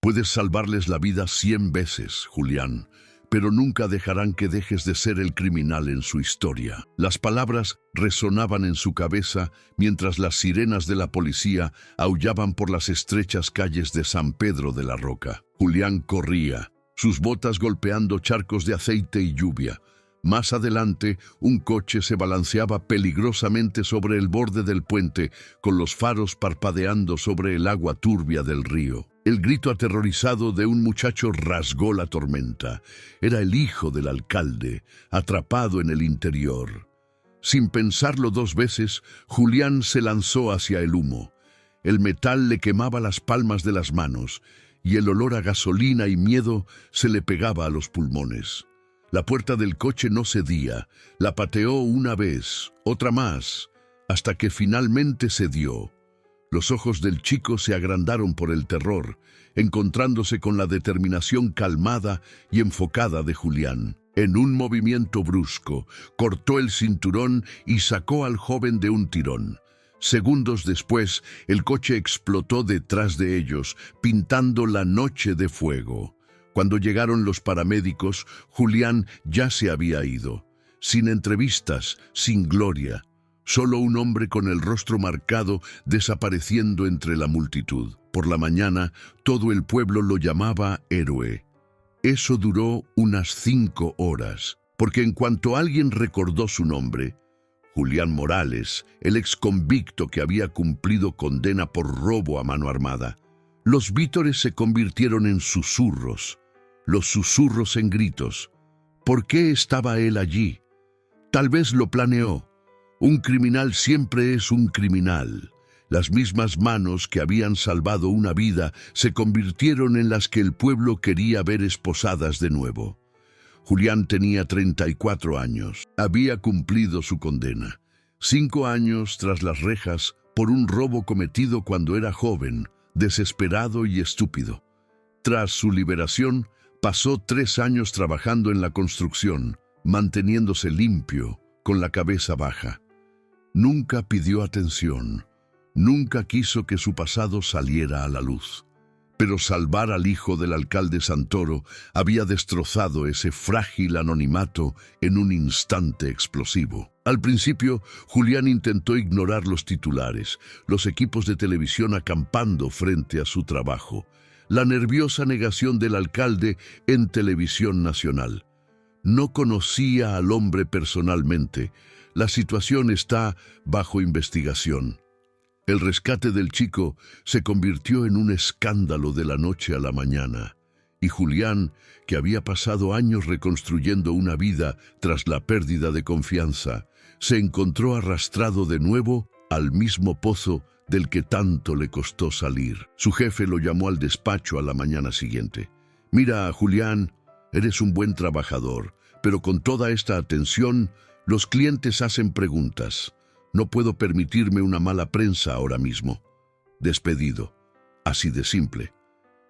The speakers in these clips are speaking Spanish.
Puedes salvarles la vida 100 veces, Julián, pero nunca dejarán que dejes de ser el criminal en su historia. Las palabras resonaban en su cabeza mientras las sirenas de la policía aullaban por las estrechas calles de San Pedro de la Roca. Julián corría, sus botas golpeando charcos de aceite y lluvia. Más adelante, un coche se balanceaba peligrosamente sobre el borde del puente, con los faros parpadeando sobre el agua turbia del río. El grito aterrorizado de un muchacho rasgó la tormenta. Era el hijo del alcalde, atrapado en el interior. Sin pensarlo 2 veces, Julián se lanzó hacia el humo. El metal le quemaba las palmas de las manos, y el olor a gasolina y miedo se le pegaba a los pulmones. La puerta del coche no cedía, la pateó una vez, otra más, hasta que finalmente cedió. Los ojos del chico se agrandaron por el terror, encontrándose con la determinación calmada y enfocada de Julián. En un movimiento brusco, cortó el cinturón y sacó al joven de un tirón. Segundos después, el coche explotó detrás de ellos, pintando la noche de fuego. Cuando llegaron los paramédicos, Julián ya se había ido. Sin entrevistas, sin gloria. Solo un hombre con el rostro marcado desapareciendo entre la multitud. Por la mañana, todo el pueblo lo llamaba héroe. Eso duró unas 5 horas, porque en cuanto alguien recordó su nombre, Julián Morales, el exconvicto que había cumplido condena por robo a mano armada, los vítores se convirtieron en susurros, los susurros en gritos. ¿Por qué estaba él allí? Tal vez lo planeó. Un criminal siempre es un criminal. Las mismas manos que habían salvado una vida se convirtieron en las que el pueblo quería ver esposadas de nuevo. Julián tenía 34 años. Había cumplido su condena. 5 años tras las rejas por un robo cometido cuando era joven, desesperado y estúpido. Tras su liberación, pasó 3 años trabajando en la construcción, manteniéndose limpio, con la cabeza baja. Nunca pidió atención, nunca quiso que su pasado saliera a la luz. Pero salvar al hijo del alcalde Santoro había destrozado ese frágil anonimato en un instante explosivo. Al principio, Julián intentó ignorar los titulares, los equipos de televisión acampando frente a su trabajo, la nerviosa negación del alcalde en televisión nacional. No conocía al hombre personalmente. La situación está bajo investigación. El rescate del chico se convirtió en un escándalo de la noche a la mañana, y Julián, que había pasado años reconstruyendo una vida tras la pérdida de confianza, se encontró arrastrado de nuevo al mismo pozo del que tanto le costó salir. Su jefe lo llamó al despacho a la mañana siguiente. «Mira, Julián, eres un buen trabajador, pero con toda esta atención, los clientes hacen preguntas. No puedo permitirme una mala prensa ahora mismo. Despedido. Así de simple».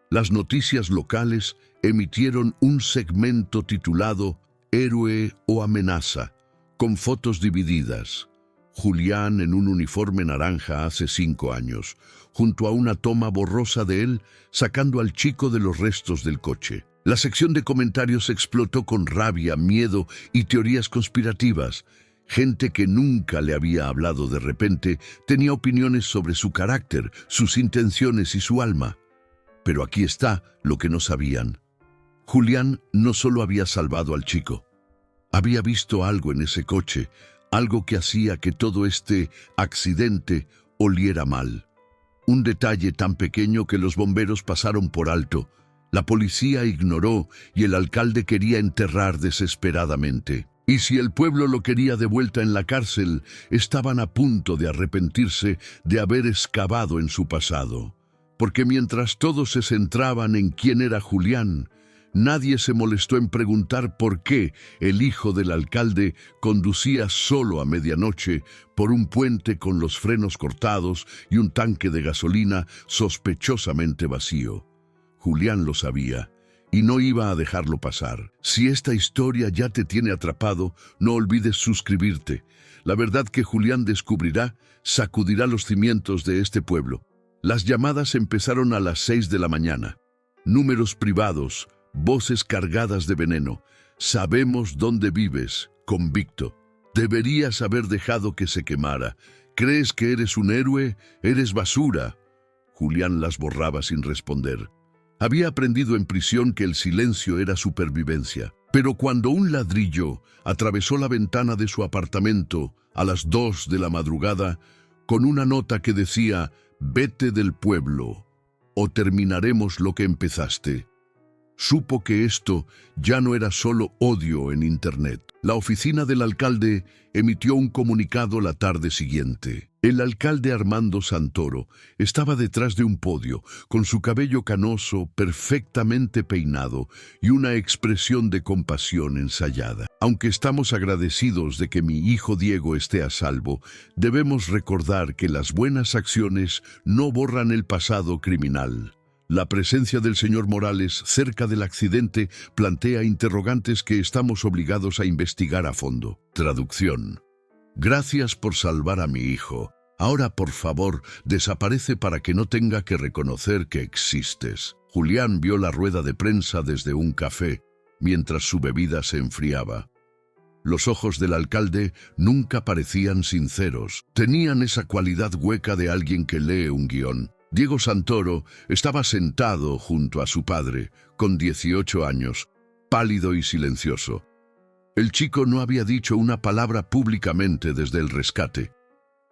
Las noticias locales emitieron un segmento titulado «Héroe o amenaza», con fotos divididas. Julián en un uniforme naranja hace 5 años, junto a una toma borrosa de él, sacando al chico de los restos del coche. La sección de comentarios explotó con rabia, miedo y teorías conspirativas. Gente que nunca le había hablado de repente tenía opiniones sobre su carácter, sus intenciones y su alma. Pero aquí está lo que no sabían. Julián no solo había salvado al chico. Había visto algo en ese coche, algo que hacía que todo este accidente oliera mal. Un detalle tan pequeño que los bomberos pasaron por alto, la policía ignoró y el alcalde quería enterrar desesperadamente. Y si el pueblo lo quería de vuelta en la cárcel, estaban a punto de arrepentirse de haber excavado en su pasado. Porque mientras todos se centraban en quién era Julián, nadie se molestó en preguntar por qué el hijo del alcalde conducía solo a medianoche por un puente con los frenos cortados y un tanque de gasolina sospechosamente vacío. Julián lo sabía y no iba a dejarlo pasar. Si esta historia ya te tiene atrapado, no olvides suscribirte. La verdad que Julián descubrirá sacudirá los cimientos de este pueblo. Las llamadas empezaron a las 6 de la mañana. números privados, voces cargadas de veneno. Sabemos dónde vives, convicto. Deberías haber dejado que se quemara. ¿Crees que eres un héroe? Eres basura. Julián las borraba sin responder. Había aprendido en prisión que el silencio era supervivencia. Pero cuando un ladrillo atravesó la ventana de su apartamento a las 2 de la madrugada, con una nota que decía: «Vete del pueblo, o terminaremos lo que empezaste», supo que esto ya no era solo odio en Internet. La oficina del alcalde emitió un comunicado la tarde siguiente. El alcalde Armando Santoro estaba detrás de un podio, con su cabello canoso perfectamente peinado y una expresión de compasión ensayada. Aunque estamos agradecidos de que mi hijo Diego esté a salvo, debemos recordar que las buenas acciones no borran el pasado criminal. La presencia del señor Morales cerca del accidente plantea interrogantes que estamos obligados a investigar a fondo. Traducción. Gracias por salvar a mi hijo. Ahora, por favor, desaparece para que no tenga que reconocer que existes. Julián vio la rueda de prensa desde un café, mientras su bebida se enfriaba. Los ojos del alcalde nunca parecían sinceros. Tenían esa cualidad hueca de alguien que lee un guión. Diego Santoro estaba sentado junto a su padre, con 18 años, pálido y silencioso. El chico no había dicho una palabra públicamente desde el rescate,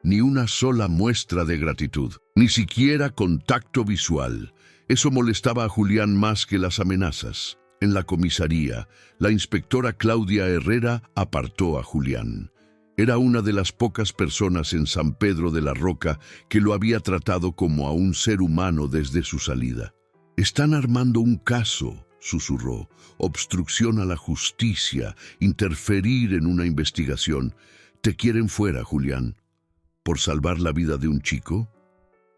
ni una sola muestra de gratitud, ni siquiera contacto visual. Eso molestaba a Julián más que las amenazas. En la comisaría, la inspectora Claudia Herrera apartó a Julián. Era una de las pocas personas en San Pedro de la Roca que lo había tratado como a un ser humano desde su salida. «Están armando un caso», susurró. «Obstrucción a la justicia, interferir en una investigación. Te quieren fuera, Julián. ¿Por salvar la vida de un chico?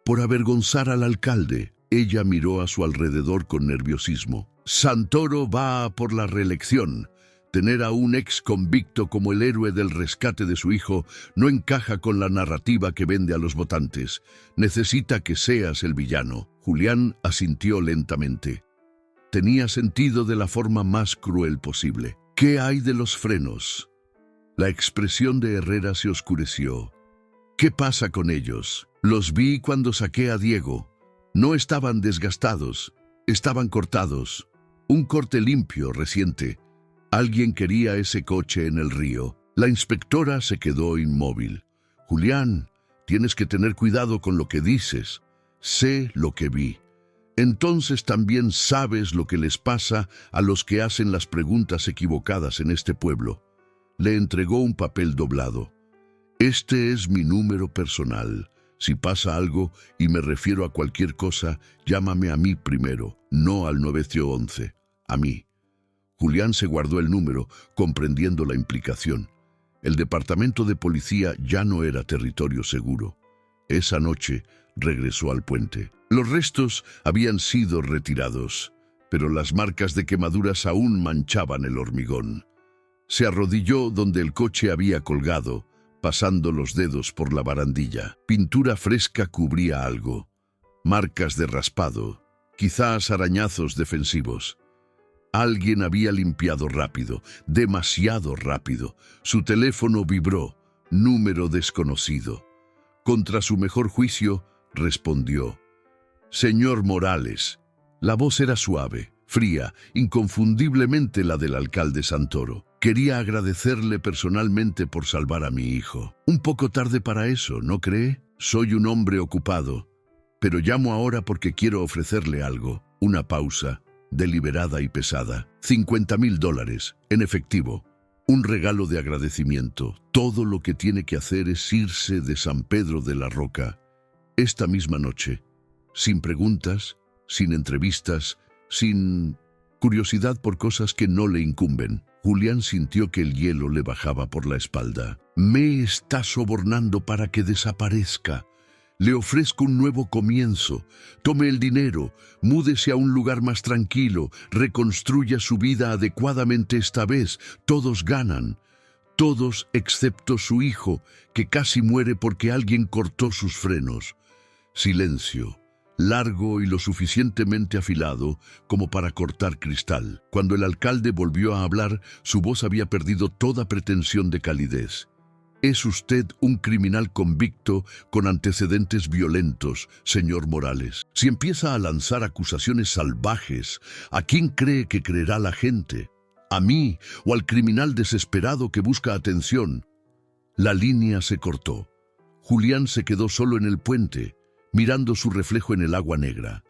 ¿Por avergonzar al alcalde?» Ella miró a su alrededor con nerviosismo. «Santoro va por la reelección. Tener a un ex convicto como el héroe del rescate de su hijo no encaja con la narrativa que vende a los votantes. Necesita que seas el villano». Julián asintió lentamente. Tenía sentido de la forma más cruel posible. «¿Qué hay de los frenos?» La expresión de Herrera se oscureció. «¿Qué pasa con ellos? Los vi cuando saqué a Diego. No estaban desgastados, estaban cortados. Un corte limpio, reciente. Alguien quería ese coche en el río». La inspectora se quedó inmóvil. «Julián, tienes que tener cuidado con lo que dices. Sé lo que vi. Entonces también sabes lo que les pasa a los que hacen las preguntas equivocadas en este pueblo». Le entregó un papel doblado. «Este es mi número personal. Si pasa algo, y me refiero a cualquier cosa, llámame a mí primero, no al 911. A mí». Julián se guardó el número, comprendiendo la implicación. El departamento de policía ya no era territorio seguro. Esa noche regresó al puente. Los restos habían sido retirados, pero las marcas de quemaduras aún manchaban el hormigón. Se arrodilló donde el coche había colgado, pasando los dedos por la barandilla. Pintura fresca cubría algo. Marcas de raspado, quizás arañazos defensivos. Alguien había limpiado rápido, demasiado rápido. Su teléfono vibró, número desconocido. Contra su mejor juicio, respondió: «Señor Morales». La voz era suave, fría, inconfundiblemente la del alcalde Santoro. «Quería agradecerle personalmente por salvar a mi hijo. Un poco tarde para eso, ¿no cree? Soy un hombre ocupado, pero llamo ahora porque quiero ofrecerle algo». Una pausa, deliberada y pesada. $50,000, en efectivo. Un regalo de agradecimiento. Todo lo que tiene que hacer es irse de San Pedro de la Roca esta misma noche. Sin preguntas, sin entrevistas, sin curiosidad por cosas que no le incumben. Julián sintió que el hielo le bajaba por la espalda. «Me está sobornando para que desaparezca. Le ofrezco un nuevo comienzo. Tome el dinero, múdese a un lugar más tranquilo, reconstruya su vida adecuadamente esta vez. Todos ganan. Todos excepto su hijo, que casi muere porque alguien cortó sus frenos». Silencio. largo y lo suficientemente afilado como para cortar cristal. Cuando el alcalde volvió a hablar, su voz había perdido toda pretensión de calidez. Es usted un criminal convicto con antecedentes violentos, señor Morales. Si empieza a lanzar acusaciones salvajes, ¿a quién cree que creerá la gente? ¿A mí o al criminal desesperado que busca atención? La línea se cortó. Julián se quedó solo en el puente, mirando su reflejo en el agua negra.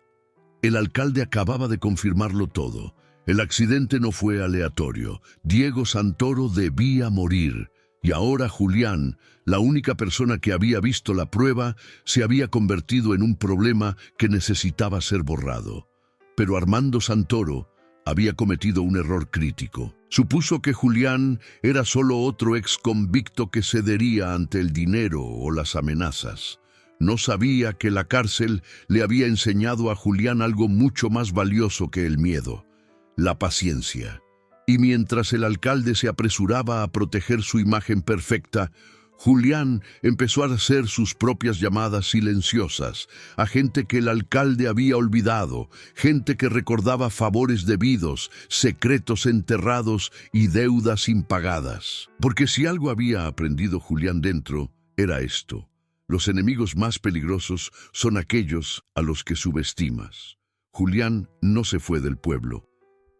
El alcalde acababa de confirmarlo todo. El accidente no fue aleatorio. Diego Santoro debía morir. Y ahora Julián, la única persona que había visto la prueba, se había convertido en un problema que necesitaba ser borrado. Pero Armando Santoro había cometido un error crítico. Supuso que Julián era solo otro ex convicto que cedería ante el dinero o las amenazas. No sabía que la cárcel le había enseñado a Julián algo mucho más valioso que el miedo: la paciencia. Y mientras el alcalde se apresuraba a proteger su imagen perfecta, Julián empezó a hacer sus propias llamadas silenciosas a gente que el alcalde había olvidado, gente que recordaba favores debidos, secretos enterrados y deudas impagadas. Porque si algo había aprendido Julián dentro, era esto: los enemigos más peligrosos son aquellos a los que subestimas. Julián no se fue del pueblo.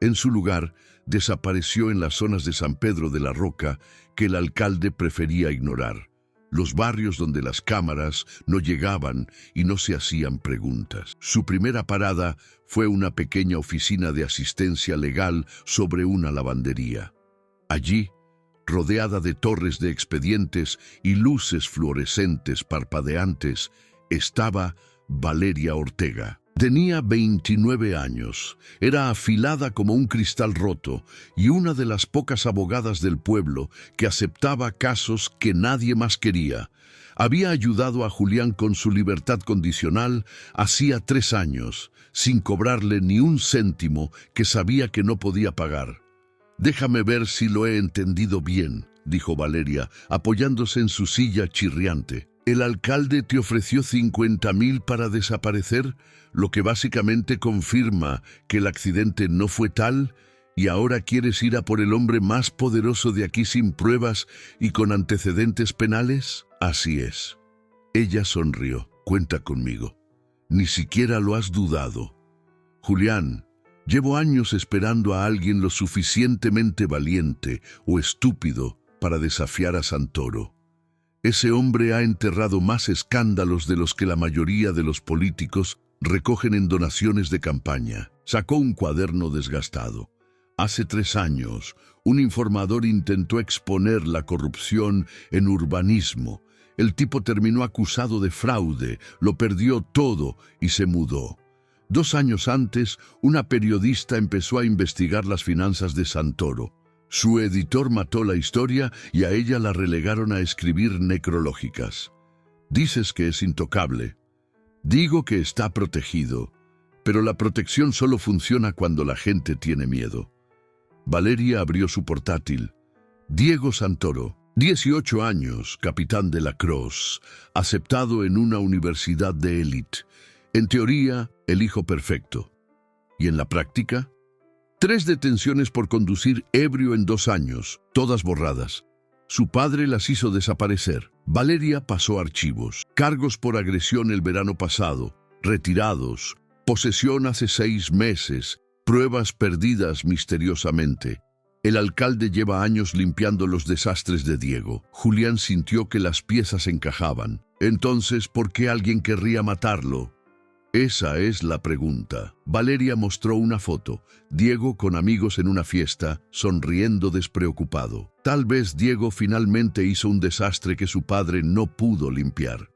En su lugar, desapareció en las zonas de San Pedro de la Roca que el alcalde prefería ignorar, los barrios donde las cámaras no llegaban y no se hacían preguntas. Su primera parada fue una pequeña oficina de asistencia legal sobre una lavandería. Allí, rodeada de torres de expedientes y luces fluorescentes parpadeantes, estaba Valeria Ortega. Tenía 29 años, era afilada como un cristal roto y una de las pocas abogadas del pueblo que aceptaba casos que nadie más quería. Había ayudado a Julián con su libertad condicional hacía 3 años, sin cobrarle ni un céntimo que sabía que no podía pagar. «Déjame ver si lo he entendido bien», dijo Valeria, apoyándose en su silla chirriante. «¿El alcalde te ofreció 50,000 para desaparecer, lo que básicamente confirma que el accidente no fue tal, y ahora quieres ir a por el hombre más poderoso de aquí sin pruebas y con antecedentes penales?» «Así es». Ella sonrió. «Cuenta conmigo. Ni siquiera lo has dudado. Julián, llevo años esperando a alguien lo suficientemente valiente o estúpido para desafiar a Santoro. Ese hombre ha enterrado más escándalos de los que la mayoría de los políticos recogen en donaciones de campaña». Sacó un cuaderno desgastado. «Hace 3 años, un informador intentó exponer la corrupción en urbanismo. El tipo terminó acusado de fraude, lo perdió todo y se mudó. 2 años antes, una periodista empezó a investigar las finanzas de Santoro. Su editor mató la historia y a ella la relegaron a escribir necrológicas. Dices que es intocable. Digo que está protegido, pero la protección solo funciona cuando la gente tiene miedo». Valeria abrió su portátil. Diego Santoro, 18 años, capitán de la Cross, aceptado en una universidad de élite. En teoría, el hijo perfecto. ¿Y en la práctica? 3 detenciones por conducir ebrio en 2 años, todas borradas. Su padre las hizo desaparecer. Valeria pasó archivos. Cargos por agresión el verano pasado, retirados. Posesión hace 6 meses. Pruebas perdidas misteriosamente. El alcalde lleva años limpiando los desastres de Diego. Julián sintió que las piezas encajaban. Entonces, ¿por qué alguien querría matarlo? Esa es la pregunta. Valeria mostró una foto. Diego con amigos en una fiesta, sonriendo despreocupado. Tal vez Diego finalmente hizo un desastre que su padre no pudo limpiar.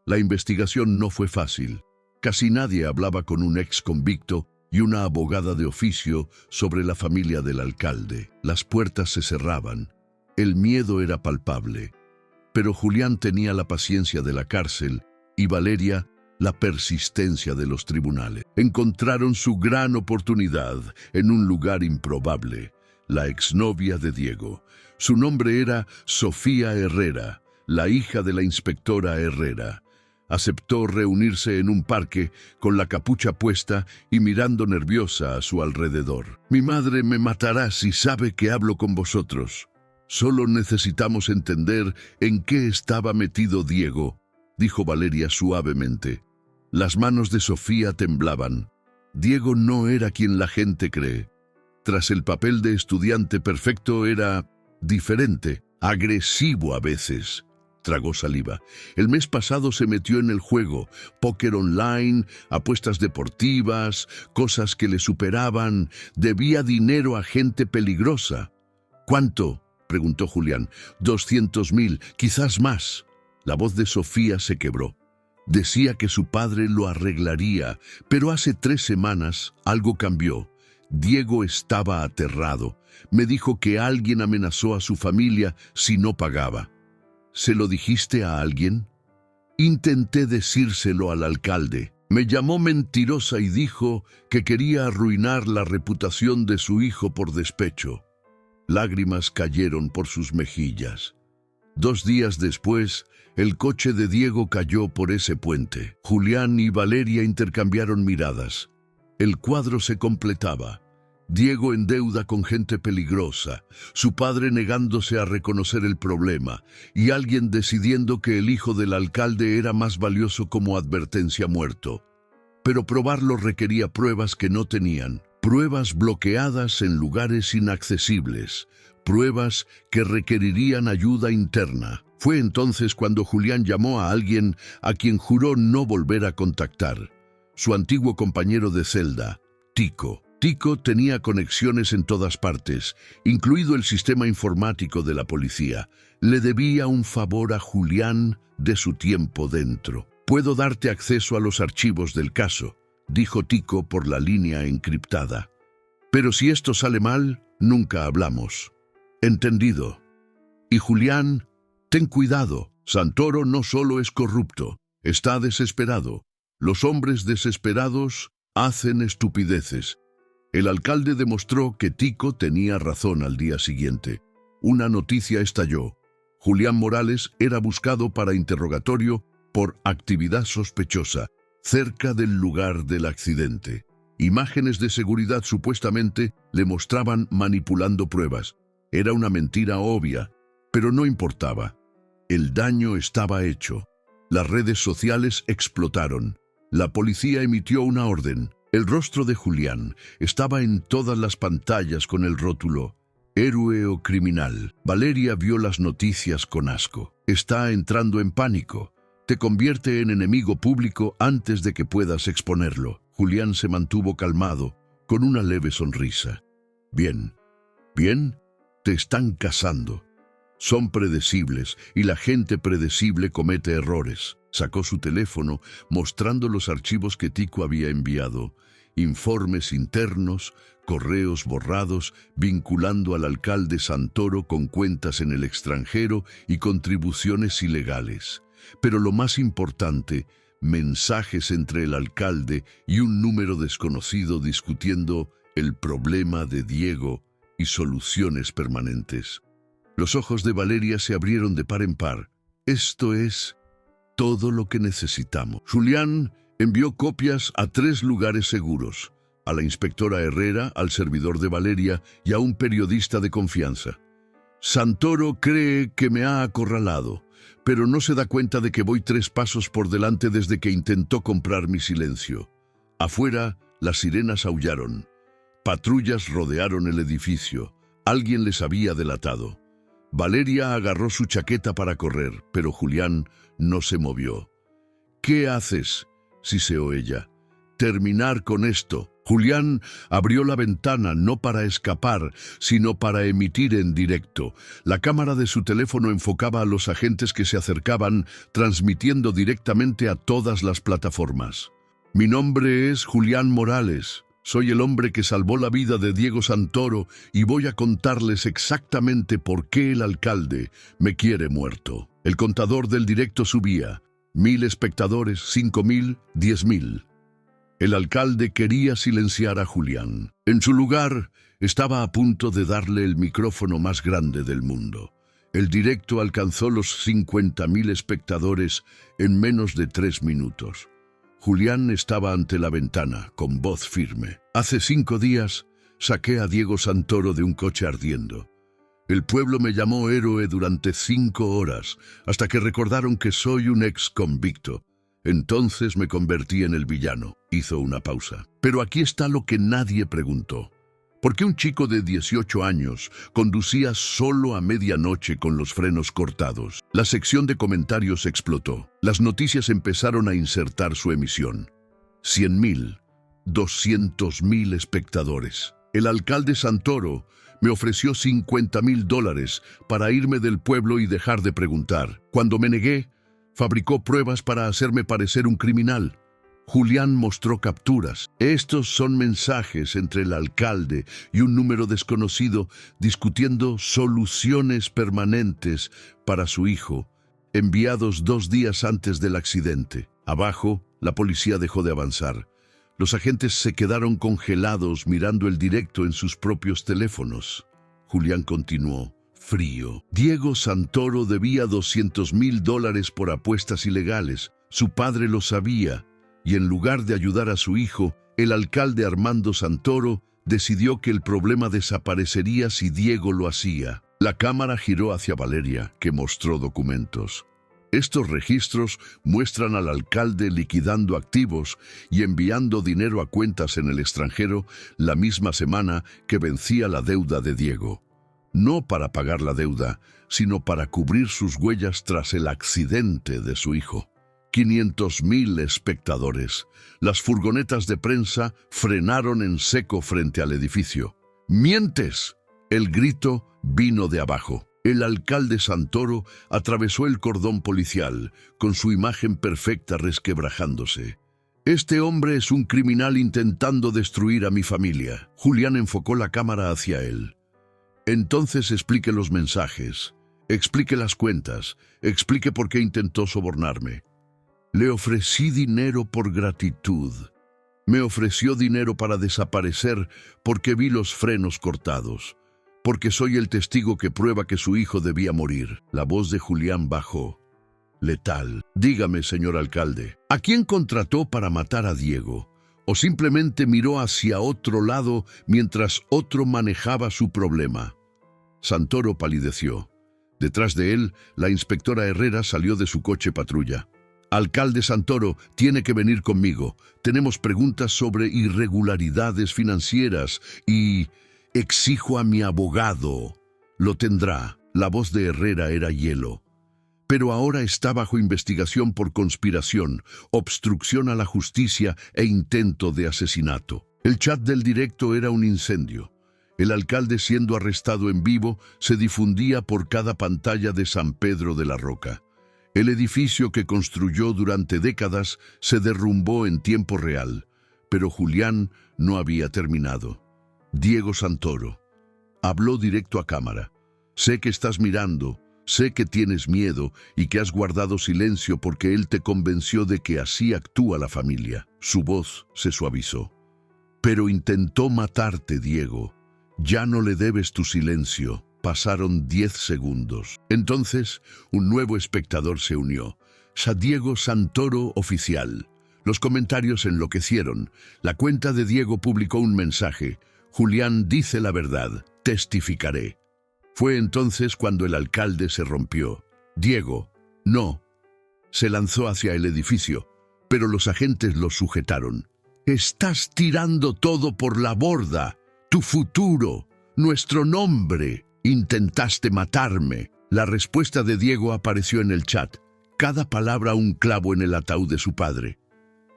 La investigación no fue fácil. Casi nadie hablaba con un ex convicto y una abogada de oficio sobre la familia del alcalde. Las puertas se cerraban. El miedo era palpable. Pero Julián tenía la paciencia de la cárcel y Valeria la persistencia de los tribunales. Encontraron su gran oportunidad en un lugar improbable: la exnovia de Diego. Su nombre era Sofía Herrera, la hija de la inspectora Herrera. Aceptó reunirse en un parque con la capucha puesta y mirando nerviosa a su alrededor. Mi madre me matará si sabe que hablo con vosotros. Solo necesitamos entender en qué estaba metido Diego, dijo Valeria suavemente. Las manos de Sofía temblaban. Diego no era quien la gente cree. Tras el papel de estudiante perfecto era diferente, agresivo a veces. Tragó saliva. El mes pasado se metió en el juego, póker online, apuestas deportivas, cosas que le superaban, debía dinero a gente peligrosa. ¿Cuánto?, preguntó Julián. 200.000, quizás más. La voz de Sofía se quebró. Decía que su padre lo arreglaría, pero hace 3 semanas algo cambió. Diego estaba aterrado. Me dijo que alguien amenazó a su familia si no pagaba. ¿Se lo dijiste a alguien? Intenté decírselo al alcalde. Me llamó mentirosa y dijo que quería arruinar la reputación de su hijo por despecho. Lágrimas cayeron por sus mejillas. 2 días después, el coche de Diego cayó por ese puente. Julián y Valeria intercambiaron miradas. El cuadro se completaba. Diego en deuda con gente peligrosa, su padre negándose a reconocer el problema y alguien decidiendo que el hijo del alcalde era más valioso como advertencia muerto. Pero probarlo requería pruebas que no tenían, pruebas bloqueadas en lugares inaccesibles, pruebas que requerirían ayuda interna. Fue entonces cuando Julián llamó a alguien a quien juró no volver a contactar, su antiguo compañero de celda, Tico. Tico tenía conexiones en todas partes, incluido el sistema informático de la policía. Le debía un favor a Julián de su tiempo dentro. «Puedo darte acceso a los archivos del caso», dijo Tico por la línea encriptada. «Pero si esto sale mal, nunca hablamos». «Entendido». «Y Julián, ten cuidado. Santoro no solo es corrupto, está desesperado. Los hombres desesperados hacen estupideces». El alcalde demostró que Tico tenía razón al día siguiente. Una noticia estalló. Julián Morales era buscado para interrogatorio por actividad sospechosa, cerca del lugar del accidente. Imágenes de seguridad supuestamente le mostraban manipulando pruebas. Era una mentira obvia, pero no importaba. El daño estaba hecho. Las redes sociales explotaron. La policía emitió una orden. El rostro de Julián estaba en todas las pantallas con el rótulo «Héroe o criminal». Valeria vio las noticias con asco. «Está entrando en pánico. Te convierte en enemigo público antes de que puedas exponerlo». Julián se mantuvo calmado, con una leve sonrisa. «Bien, bien, te están cazando. Son predecibles y la gente predecible comete errores». Sacó su teléfono mostrando los archivos que Tico había enviado, informes internos, correos borrados vinculando al alcalde Santoro con cuentas en el extranjero y contribuciones ilegales. Pero lo más importante, mensajes entre el alcalde y un número desconocido discutiendo el problema de Diego y soluciones permanentes. Los ojos de Valeria se abrieron de par en par. «Esto es todo lo que necesitamos». Julián envió copias a 3 lugares seguros: a la inspectora Herrera, al servidor de Valeria y a un periodista de confianza. «Santoro cree que me ha acorralado, pero no se da cuenta de que voy 3 pasos por delante desde que intentó comprar mi silencio». Afuera, las sirenas aullaron. Patrullas rodearon el edificio. Alguien les había delatado. Valeria agarró su chaqueta para correr, pero Julián no se movió. «¿Qué haces?», siseó ella. «Terminar con esto». Julián abrió la ventana no para escapar, sino para emitir en directo. La cámara de su teléfono enfocaba a los agentes que se acercaban, transmitiendo directamente a todas las plataformas. «Mi nombre es Julián Morales. Soy el hombre que salvó la vida de Diego Santoro y voy a contarles exactamente por qué el alcalde me quiere muerto». El contador del directo subía. 1.000 espectadores, 5.000, 10.000. El alcalde quería silenciar a Julián. En su lugar, estaba a punto de darle el micrófono más grande del mundo. El directo alcanzó los 50.000 espectadores en menos de 3 minutos. Julián estaba ante la ventana, con voz firme. Hace 5 días saqué a Diego Santoro de un coche ardiendo. El pueblo me llamó héroe durante 5 horas, hasta que recordaron que soy un ex convicto. Entonces me convertí en el villano. Hizo una pausa. Pero aquí está lo que nadie preguntó. ¿Por qué un chico de 18 años conducía solo a medianoche con los frenos cortados? La sección de comentarios explotó. Las noticias empezaron a insertar su emisión. 100.000, 200.000 espectadores. El alcalde Santoro me ofreció $50.000 para irme del pueblo y dejar de preguntar. Cuando me negué, fabricó pruebas para hacerme parecer un criminal. Julián mostró capturas. Estos son mensajes entre el alcalde y un número desconocido discutiendo soluciones permanentes para su hijo, enviados 2 días antes del accidente. Abajo, la policía dejó de avanzar. Los agentes se quedaron congelados mirando el directo en sus propios teléfonos. Julián continuó, frío. Diego Santoro debía $200.000 por apuestas ilegales. Su padre lo sabía. Y en lugar de ayudar a su hijo, el alcalde Armando Santoro decidió que el problema desaparecería si Diego lo hacía. La cámara giró hacia Valeria, que mostró documentos. Estos registros muestran al alcalde liquidando activos y enviando dinero a cuentas en el extranjero la misma semana que vencía la deuda de Diego. No para pagar la deuda, sino para cubrir sus huellas tras el accidente de su hijo. 500.000 espectadores. Las furgonetas de prensa frenaron en seco frente al edificio. ¡Mientes! El grito vino de abajo. El alcalde Santoro atravesó el cordón policial, con su imagen perfecta resquebrajándose. Este hombre es un criminal intentando destruir a mi familia. Julián enfocó la cámara hacia él. Entonces explique los mensajes, explique las cuentas, explique por qué intentó sobornarme. Le ofrecí dinero por gratitud. Me ofreció dinero para desaparecer porque vi los frenos cortados, porque soy el testigo que prueba que su hijo debía morir. La voz de Julián bajó. Letal. Dígame, señor alcalde, ¿a quién contrató para matar a Diego? ¿O simplemente miró hacia otro lado mientras otro manejaba su problema? Santoro palideció. Detrás de él, la inspectora Herrera salió de su coche patrulla. Alcalde Santoro, tiene que venir conmigo. Tenemos preguntas sobre irregularidades financieras y exijo a mi abogado. Lo tendrá. La voz de Herrera era hielo. Pero ahora está bajo investigación por conspiración, obstrucción a la justicia e intento de asesinato. El chat del directo era un incendio. El alcalde siendo arrestado en vivo se difundía por cada pantalla de San Pedro de la Roca. El edificio que construyó durante décadas se derrumbó en tiempo real, pero Julián no había terminado. Diego Santoro habló directo a cámara. Sé que estás mirando, sé que tienes miedo y que has guardado silencio porque él te convenció de que así actúa la familia. Su voz se suavizó. Pero intentó matarte, Diego. Ya no le debes tu silencio. Pasaron 10 segundos. Entonces, un nuevo espectador se unió. Diego Santoro oficial. Los comentarios enloquecieron. La cuenta de Diego publicó un mensaje. Julián dice la verdad. Testificaré. Fue entonces cuando el alcalde se rompió. Diego, no. Se lanzó hacia el edificio, pero los agentes lo sujetaron. Estás tirando todo por la borda. Tu futuro, nuestro nombre. Intentaste matarme. La respuesta de Diego apareció en el chat. Cada palabra un clavo en el ataúd de su padre.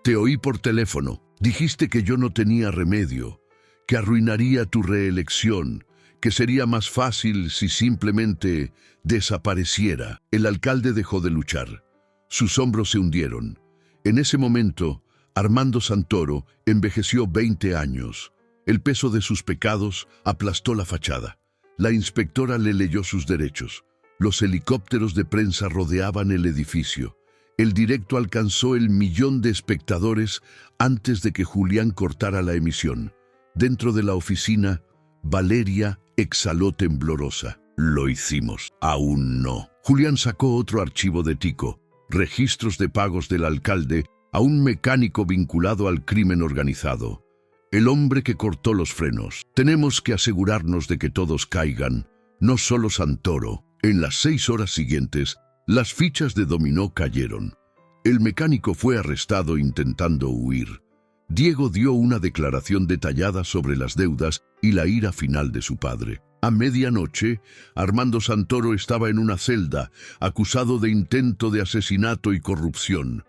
Te oí por teléfono. Dijiste que yo no tenía remedio, que arruinaría tu reelección, que sería más fácil si simplemente desapareciera. El alcalde dejó de luchar. Sus hombros se hundieron. En ese momento, Armando Santoro envejeció 20 años. El peso de sus pecados aplastó la fachada. La inspectora le leyó sus derechos. Los helicópteros de prensa rodeaban el edificio. El directo alcanzó el 1.000.000 de espectadores antes de que Julián cortara la emisión. Dentro de la oficina, Valeria exhaló temblorosa. Lo hicimos. Aún no. Julián sacó otro archivo de Tico, registros de pagos del alcalde a un mecánico vinculado al crimen organizado. El hombre que cortó los frenos. Tenemos que asegurarnos de que todos caigan, no solo Santoro. En las 6 horas siguientes, las fichas de dominó cayeron. El mecánico fue arrestado intentando huir. Diego dio una declaración detallada sobre las deudas y la ira final de su padre. A medianoche, Armando Santoro estaba en una celda, acusado de intento de asesinato y corrupción.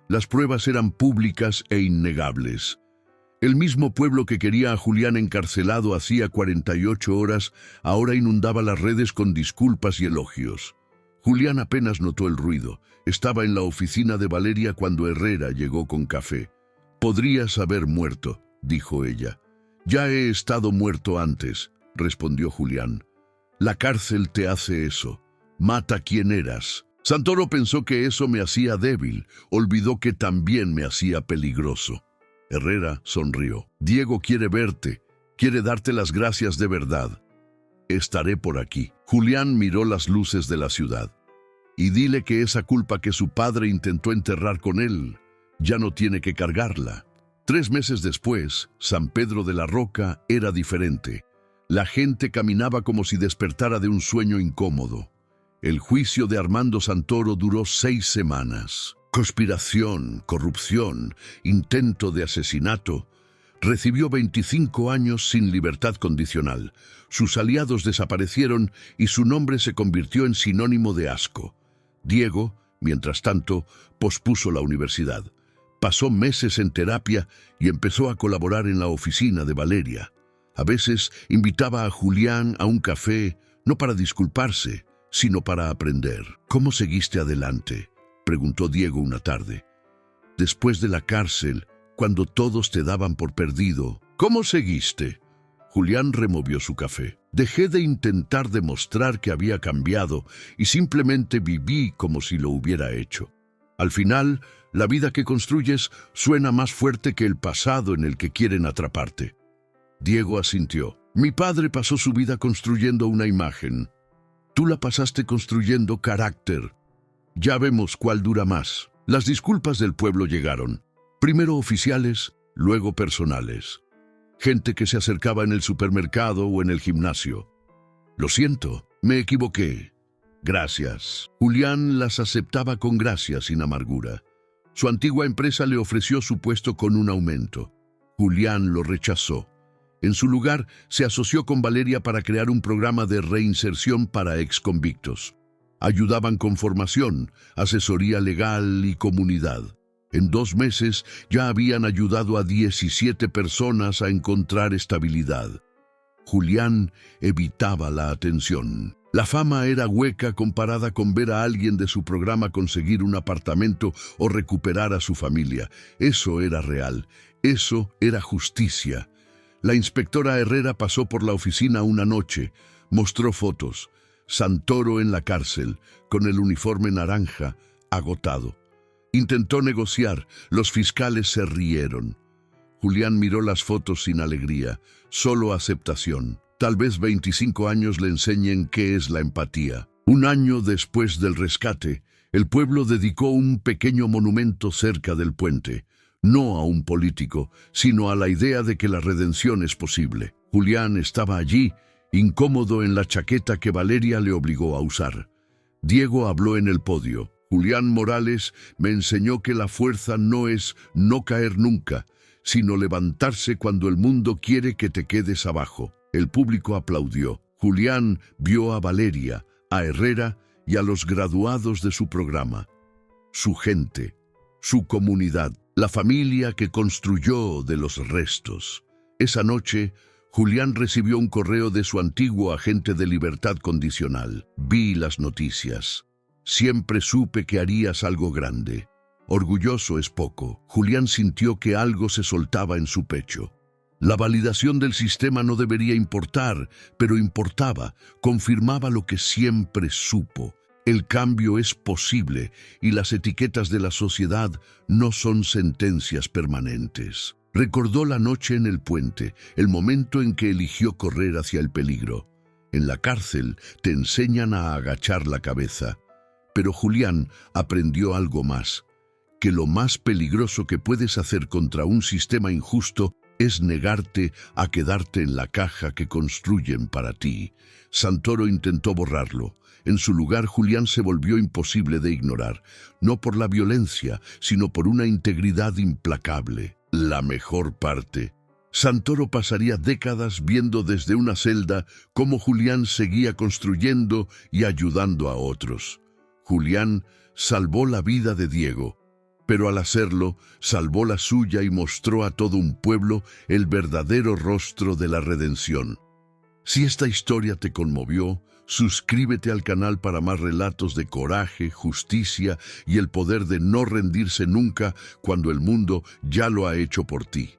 Las pruebas eran públicas e innegables. El mismo pueblo que quería a Julián encarcelado hacía 48 horas, ahora inundaba las redes con disculpas y elogios. Julián apenas notó el ruido. Estaba en la oficina de Valeria cuando Herrera llegó con café. «Podrías haber muerto», dijo ella. «Ya he estado muerto antes», respondió Julián. «La cárcel te hace eso. Mata quien eras». Santoro pensó que eso me hacía débil. Olvidó que también me hacía peligroso. Herrera sonrió. «Diego quiere verte. Quiere darte las gracias de verdad». «Estaré por aquí». Julián miró las luces de la ciudad. «Y dile que esa culpa que su padre intentó enterrar con él, ya no tiene que cargarla». 3 meses después, San Pedro de la Roca era diferente. La gente caminaba como si despertara de un sueño incómodo. El juicio de Armando Santoro duró 6 semanas. Conspiración, corrupción, intento de asesinato. Recibió 25 años sin libertad condicional. Sus aliados desaparecieron y su nombre se convirtió en sinónimo de asco. Diego, mientras tanto, pospuso la universidad. Pasó meses en terapia y empezó a colaborar en la oficina de Valeria. A veces invitaba a Julián a un café, no para disculparse, sino para aprender. «¿Cómo seguiste adelante?», preguntó Diego una tarde. «Después de la cárcel, cuando todos te daban por perdido, ¿cómo seguiste?». Julián removió su café. «Dejé de intentar demostrar que había cambiado y simplemente viví como si lo hubiera hecho. Al final, la vida que construyes suena más fuerte que el pasado en el que quieren atraparte». Diego asintió. «Mi padre pasó su vida construyendo una imagen. Tú la pasaste construyendo carácter. Ya vemos cuál dura más». Las disculpas del pueblo llegaron. Primero oficiales, luego personales. Gente que se acercaba en el supermercado o en el gimnasio. «Lo siento, me equivoqué». «Gracias». Julián las aceptaba con gracia, sin amargura. Su antigua empresa le ofreció su puesto con un aumento. Julián lo rechazó. En su lugar, se asoció con Valeria para crear un programa de reinserción para exconvictos. Ayudaban con formación, asesoría legal y comunidad. En 2 meses ya habían ayudado a 17 personas a encontrar estabilidad. Julián evitaba la atención. La fama era hueca comparada con ver a alguien de su programa conseguir un apartamento o recuperar a su familia. Eso era real. Eso era justicia. La inspectora Herrera pasó por la oficina una noche. Mostró fotos. Santoro en la cárcel, con el uniforme naranja, agotado. Intentó negociar. Los fiscales se rieron. Julián miró las fotos sin alegría, solo aceptación. Tal vez 25 años le enseñen qué es la empatía. 1 año después del rescate, el pueblo dedicó un pequeño monumento cerca del puente, no a un político, sino a la idea de que la redención es posible. Julián estaba allí, incómodo en la chaqueta que Valeria le obligó a usar. Diego habló en el podio. «Julián Morales me enseñó que la fuerza no es no caer nunca, sino levantarse cuando el mundo quiere que te quedes abajo». El público aplaudió. Julián vio a Valeria, a Herrera y a los graduados de su programa. Su gente, su comunidad, la familia que construyó de los restos. Esa noche, Julián recibió un correo de su antiguo agente de libertad condicional. «Vi las noticias. Siempre supe que harías algo grande. Orgulloso es poco». Julián sintió que algo se soltaba en su pecho. La validación del sistema no debería importar, pero importaba, confirmaba lo que siempre supo. El cambio es posible y las etiquetas de la sociedad no son sentencias permanentes. Recordó la noche en el puente, el momento en que eligió correr hacia el peligro. En la cárcel te enseñan a agachar la cabeza. Pero Julián aprendió algo más, que lo más peligroso que puedes hacer contra un sistema injusto es negarte a quedarte en la caja que construyen para ti. Santoro intentó borrarlo. En su lugar, Julián se volvió imposible de ignorar, no por la violencia, sino por una integridad implacable. La mejor parte. Santoro pasaría décadas viendo desde una celda cómo Julián seguía construyendo y ayudando a otros. Julián salvó la vida de Diego, pero al hacerlo, salvó la suya y mostró a todo un pueblo el verdadero rostro de la redención. Si esta historia te conmovió, suscríbete al canal para más relatos de coraje, justicia y el poder de no rendirse nunca cuando el mundo ya lo ha hecho por ti.